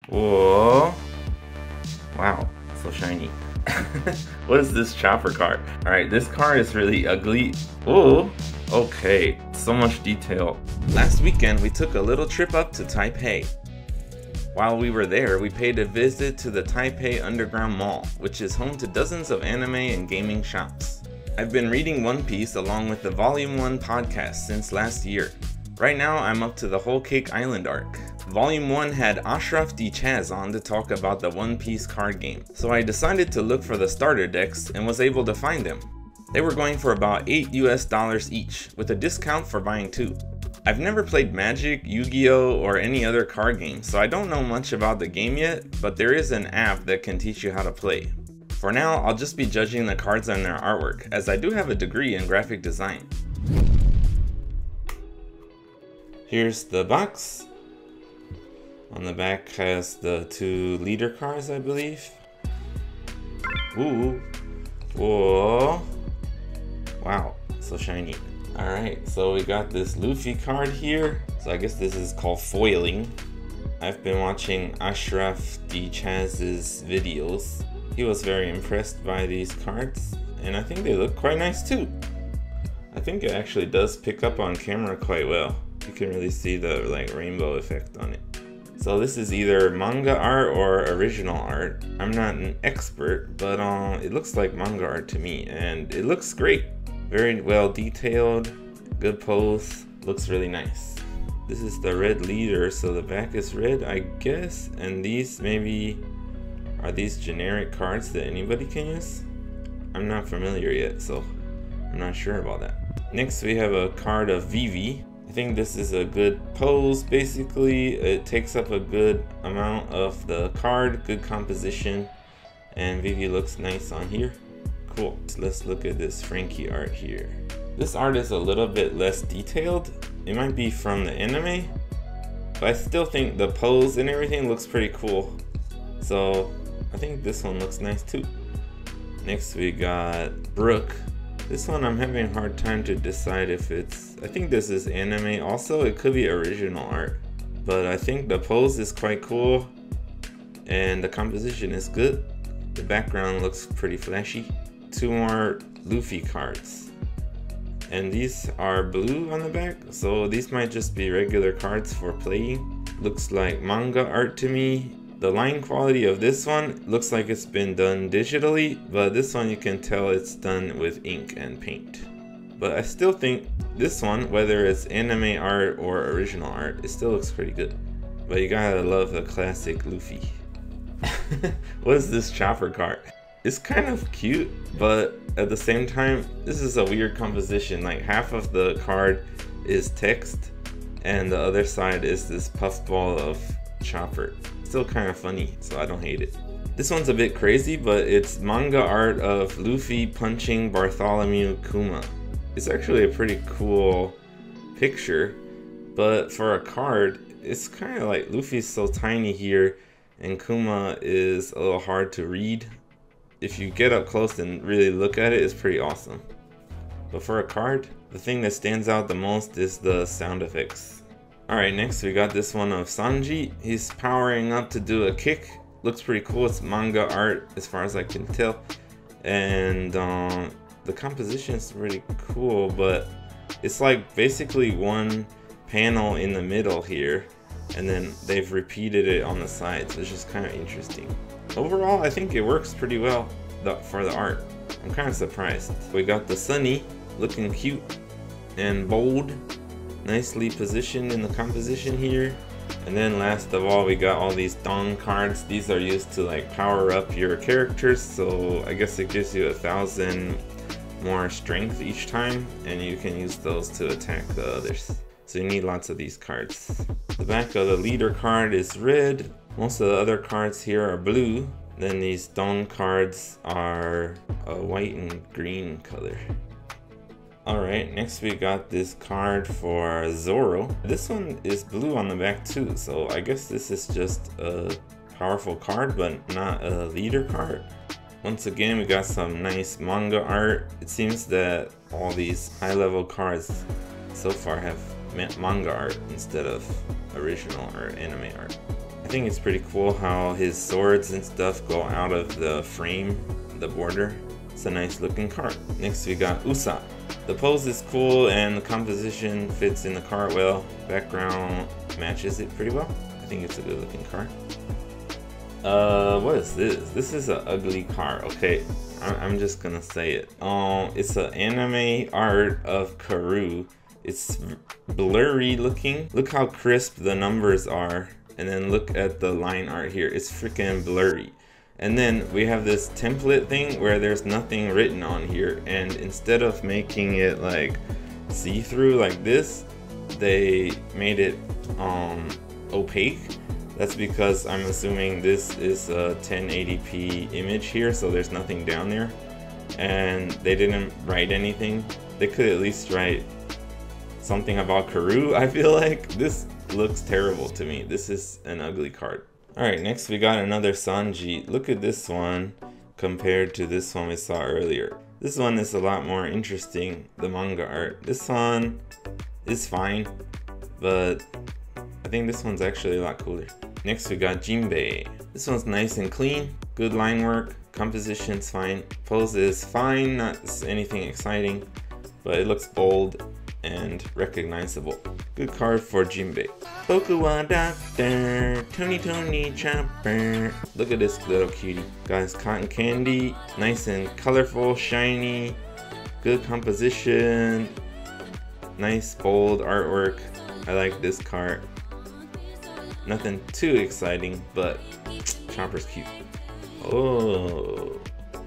Whoa. Wow, so shiny. What is this chopper card? Alright, this card is really ugly. Ooh, okay, so much detail. Last weekend we took a little trip up to Taipei. While we were there, we paid a visit to the Taipei Underground Mall, which is home to dozens of anime and gaming shops. I've been reading One Piece along with the Volume 1 podcast since last year. Right now I'm up to the Whole Cake Island arc. Volume 1 had Ashraf D. Chaz on to talk about the One Piece card game, so I decided to look for the starter decks and was able to find them. They were going for about $8 US each, with a discount for buying 2. I've never played Magic, Yu-Gi-Oh! Or any other card game, so I don't know much about the game yet, but there is an app that can teach you how to play. For now, I'll just be judging the cards on their artwork, as I do have a degree in graphic design. Here's the box. On the back has the 2 leader cards, I believe. Ooh. Whoa. Wow, so shiny. Alright, so we got this Luffy card here. So I guess this is called foiling. I've been watching Ashraf D. Chaz's videos. He was very impressed by these cards, and I think they look quite nice too. I think it actually does pick up on camera quite well. You can really see the rainbow effect on it. So this is either manga art or original art. I'm not an expert, but it looks like manga art to me, and it looks great. Very well detailed, good pose, looks really nice. This is the red leader, so the back is red, I guess, and these maybe are these generic cards that anybody can use? I'm not familiar yet, so I'm not sure about that. Next we have a card of Vivi. I think this is a good pose. Basically, it takes up a good amount of the card, good composition, and Vivi looks nice on here. Cool. So let's look at this Frankie art here. This art is a little bit less detailed. It might be from the anime, but I still think the pose and everything looks pretty cool. So I think this one looks nice too. Next we got Brooke. This one I'm having a hard time to decide if it's, I think this is anime also, it could be original art. But I think the pose is quite cool and the composition is good. The background looks pretty flashy. 2 more Luffy cards. And these are blue on the back, so these might just be regular cards for playing. Looks like manga art to me. The line quality of this one looks like it's been done digitally, but this one you can tell it's done with ink and paint. But I still think this one, whether it's anime art or original art, it still looks pretty good. But you gotta love the classic Luffy. What is this chopper card? It's kind of cute, but at the same time, this is a weird composition. Like half of the card is text, and the other side is this puffball of chopper. Still kind of funny, so I don't hate it. This one's a bit crazy, but it's manga art of Luffy punching Bartholomew Kuma. It's actually a pretty cool picture, but for a card, it's kind of like Luffy's so tiny here, and Kuma is a little hard to read. If you get up close and really look at it, it's pretty awesome. But for a card, the thing that stands out the most is the sound effects. Alright, next we got this one of Sanji. He's powering up to do a kick. Looks pretty cool. It's manga art as far as I can tell. And the composition is really cool, but it's like basically one panel in the middle here, and then they've repeated it on the sides, which is kind of interesting. Overall, I think it works pretty well for the art. I'm kind of surprised. We got the Sunny looking cute and bold. Nicely positioned in the composition here. And then last of all, we got all these Dong cards. These are used to power up your characters, so I guess it gives you 1,000 more strength each time, and you can use those to attack the others. So you need lots of these cards. The back of the leader card is red. Most of the other cards here are blue. Then these Dong cards are a white and green color. Alright, next we got this card for Zoro. This one is blue on the back too, so I guess this is just a powerful card, but not a leader card. Once again, we got some nice manga art. It seems that all these high-level cards so far have manga art instead of original or anime art. I think it's pretty cool how his swords and stuff go out of the frame, the border. It's a nice looking card. Next we got Usa. The pose is cool and the composition fits in the card well. Background matches it pretty well. I think it's a good looking card. What is this? This is an ugly card. Okay, I'm just gonna say it. It's an anime art of Karu. It's blurry looking. Look how crisp the numbers are. And then look at the line art here. It's freaking blurry. And then we have this template thing where there's nothing written on here. And instead of making it like see-through like this, they made it opaque. That's because I'm assuming this is a 1080p image here, so there's nothing down there. And they didn't write anything. They could at least write something about Karu, I feel like. This looks terrible to me. This is an ugly card. Alright, next we got another Sanji. Look at this one compared to this one we saw earlier. This one is a lot more interesting, the manga art. This one is fine, but I think this one's actually a lot cooler. Next we got Jinbei. This one's nice and clean, good line work, composition's fine, pose is fine, not anything exciting, but it looks bold and recognizable. Good card for Jinbei. Boku wa Doctor, Tony Chopper. Look at this little cutie. Guys, cotton candy, nice and colorful, shiny, good composition, nice bold artwork. I like this card. Nothing too exciting, but Chopper's cute. Oh,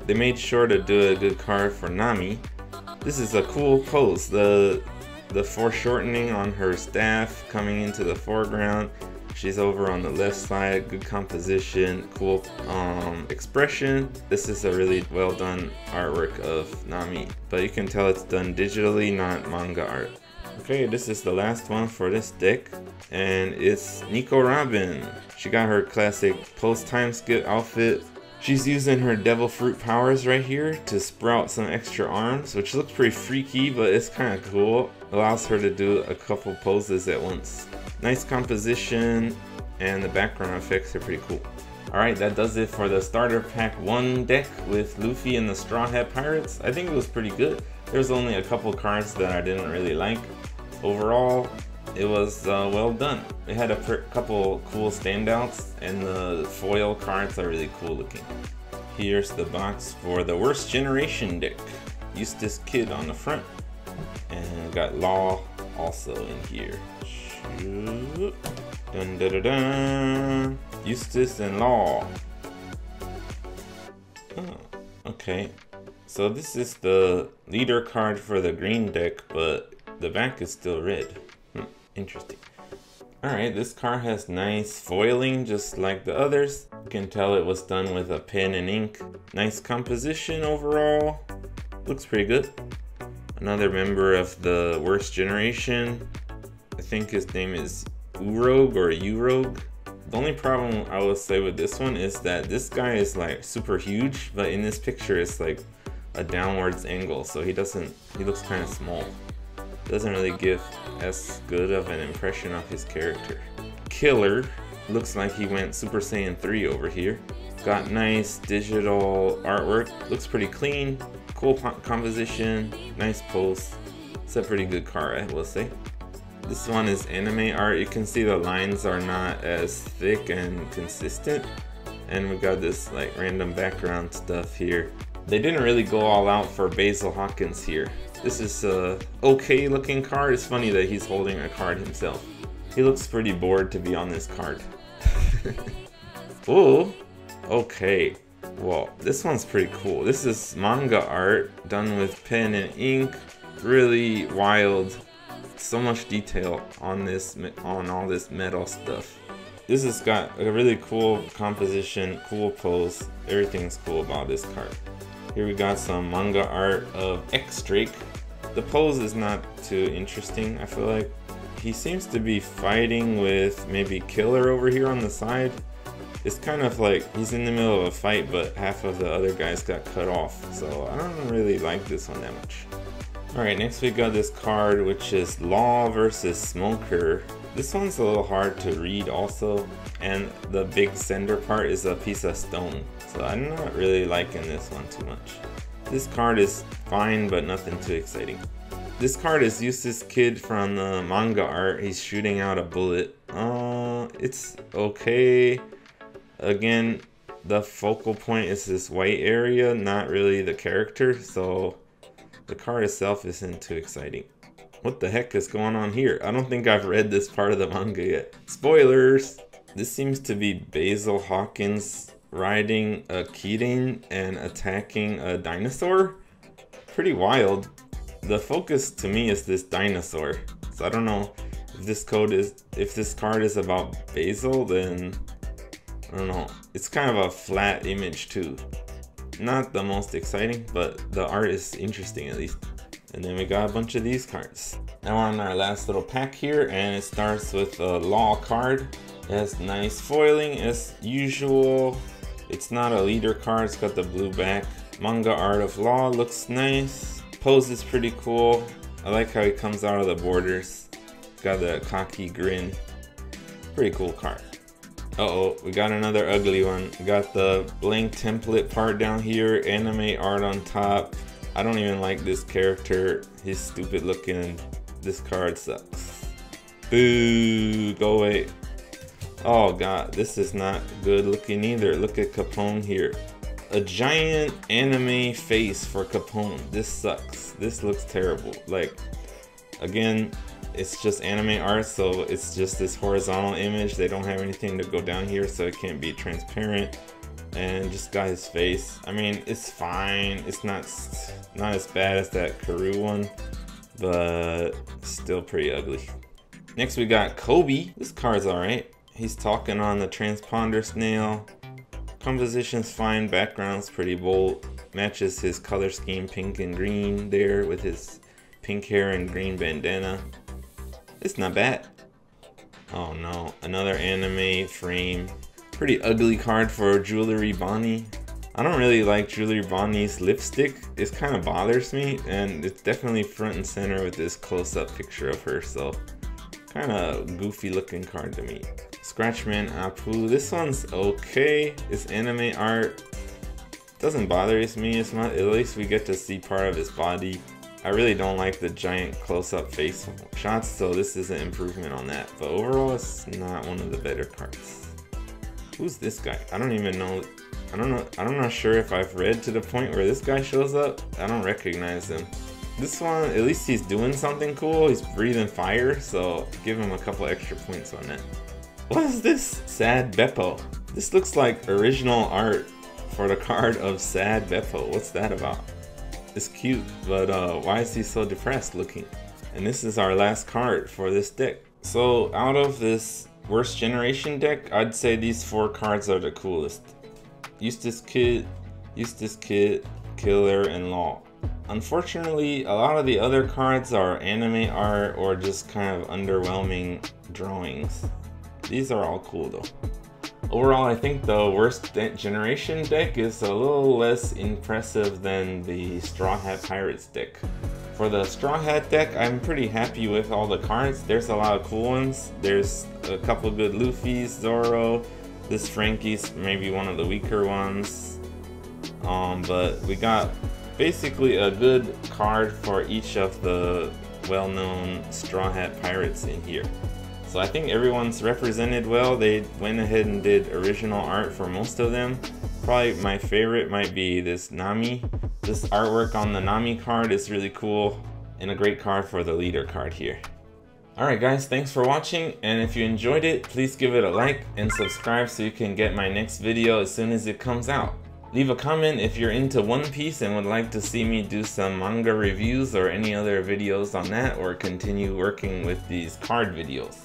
they made sure to do a good card for Nami. This is a cool pose. The foreshortening on her staff coming into the foreground. She's over on the left side. Good composition, cool expression. This is a really well done artwork of Nami, but you can tell it's done digitally, not manga art. Okay, this is the last one for this deck, and it's Nico Robin. She got her classic post-time skip outfit. She's using her devil fruit powers right here to sprout some extra arms, which looks pretty freaky, but it's kind of cool. Allows her to do a couple poses at once. Nice composition, and the background effects are pretty cool. Alright, that does it for the starter pack 1 deck with Luffy and the Straw Hat Pirates. I think it was pretty good. There's only a couple cards that I didn't really like. Overall, it was well done. It had a couple cool standouts, and the foil cards are really cool looking. Here's the box for the Worst Generation deck. Eustace Kid on the front, and got Law also in here. Dun, dun, dun, dun. Eustace and Law. Oh, okay. So this is the leader card for the green deck, but the back is still red. Interesting. Alright, this card has nice foiling just like the others. You can tell it was done with a pen and ink. Nice composition overall. Looks pretty good. Another member of the Worst Generation. I think his name is Urog or Urog. The only problem I will say with this one is that this guy is like super huge, but in this picture it's like a downwards angle, so he looks kind of small. Doesn't really give as good of an impression of his character. Killer looks like he went Super Saiyan 3 over here. Got nice digital artwork, looks pretty clean, cool composition, nice pose. It's a pretty good card, I will say. This one is anime art. You can see the lines are not as thick and consistent. And we got this like random background stuff here. They didn't really go all out for Basil Hawkins here. This is a okay looking card. It's funny that he's holding a card himself. He looks pretty bored to be on this card. Ooh, okay. Well, this one's pretty cool. This is manga art done with pen and ink. Really wild. So much detail on this, on all this metal stuff. This has got a really cool composition, cool pose. Everything's cool about this card. Here we got some manga art of X-Drake. The pose is not too interesting, I feel like. He seems to be fighting with maybe Killer over here on the side. It's kind of like he's in the middle of a fight, but half of the other guys got cut off. So I don't really like this one that much. Alright, next we got this card, which is Law versus Smoker. This one's a little hard to read also, and the big center part is a piece of stone. So I'm not really liking this one too much. This card is fine, but nothing too exciting. This card is Eustace Kid from the manga art. He's shooting out a bullet. It's okay. Again, the focal point is this white area, not really the character, so the card itself isn't too exciting. What the heck is going on here? I don't think I've read this part of the manga yet. Spoilers! This seems to be Basil Hawkins riding a Kirin and attacking a dinosaur? Pretty wild. The focus to me is this dinosaur. So I don't know if this card is about Basil, then I don't know. It's kind of a flat image too. Not the most exciting, but the art is interesting at least. And then we got a bunch of these cards. Now we're on our last little pack here, and it starts with a Law card. It has nice foiling as usual. It's not a leader card, it's got the blue back. Manga art of Law looks nice. Pose is pretty cool. I like how he comes out of the borders. Got the cocky grin. Pretty cool card. Uh-oh, we got another ugly one. We got the blank template part down here, anime art on top. I don't even like this character. He's stupid looking. This card sucks. Boo, go away. Oh god, this is not good looking either. Look at Capone here. A giant anime face for Capone. This sucks. This looks terrible. Like, again, it's just anime art, so it's just this horizontal image. They don't have anything to go down here, so it can't be transparent. And just got his face. I mean, it's fine. It's not as bad as that Karu one, but still pretty ugly. Next we got Kobe. This card's alright. He's talking on the transponder snail. Composition's fine, background's pretty bold. Matches his color scheme, pink and green there with his pink hair and green bandana. It's not bad. Oh no, another anime frame. Pretty ugly card for Jewelry Bonnie. I don't really like Jewelry Bonnie's lipstick. It kind of bothers me, and it's definitely front and center with this close-up picture of her, so kind of goofy looking card to me. Scratchman Apu, this one's okay. It's anime art. Doesn't bother me as much. At least we get to see part of his body. I really don't like the giant close-up face shots, so this is an improvement on that. But overall, it's not one of the better cards. Who's this guy? I don't even know. I'm not sure if I've read to the point where this guy shows up. I don't recognize him. This one, at least he's doing something cool. He's breathing fire, so give him a couple extra points on that. What is this? Sad Beppo. This looks like original art for the card of Sad Beppo. What's that about? It's cute, but why is he so depressed looking? And this is our last card for this deck. So out of this worst generation deck, I'd say these 4 cards are the coolest. Eustace Kid, Killer, and Law. Unfortunately, a lot of the other cards are anime art or just kind of underwhelming drawings. These are all cool though. Overall, I think the worst generation deck is a little less impressive than the Straw Hat Pirates deck. For the Straw Hat deck, I'm pretty happy with all the cards. There's a lot of cool ones. There's a couple good Luffy's, Zoro. This Frankie's maybe one of the weaker ones. But we got basically a good card for each of the well-known Straw Hat Pirates in here. So I think everyone's represented well. They went ahead and did original art for most of them. Probably my favorite might be this Nami. This artwork on the Nami card is really cool and a great card for the leader card here. Alright guys, thanks for watching, and if you enjoyed it, please give it a like and subscribe so you can get my next video as soon as it comes out. Leave a comment if you're into One Piece and would like to see me do some manga reviews or any other videos on that, or continue working with these card videos.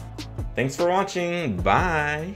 Thanks for watching, bye!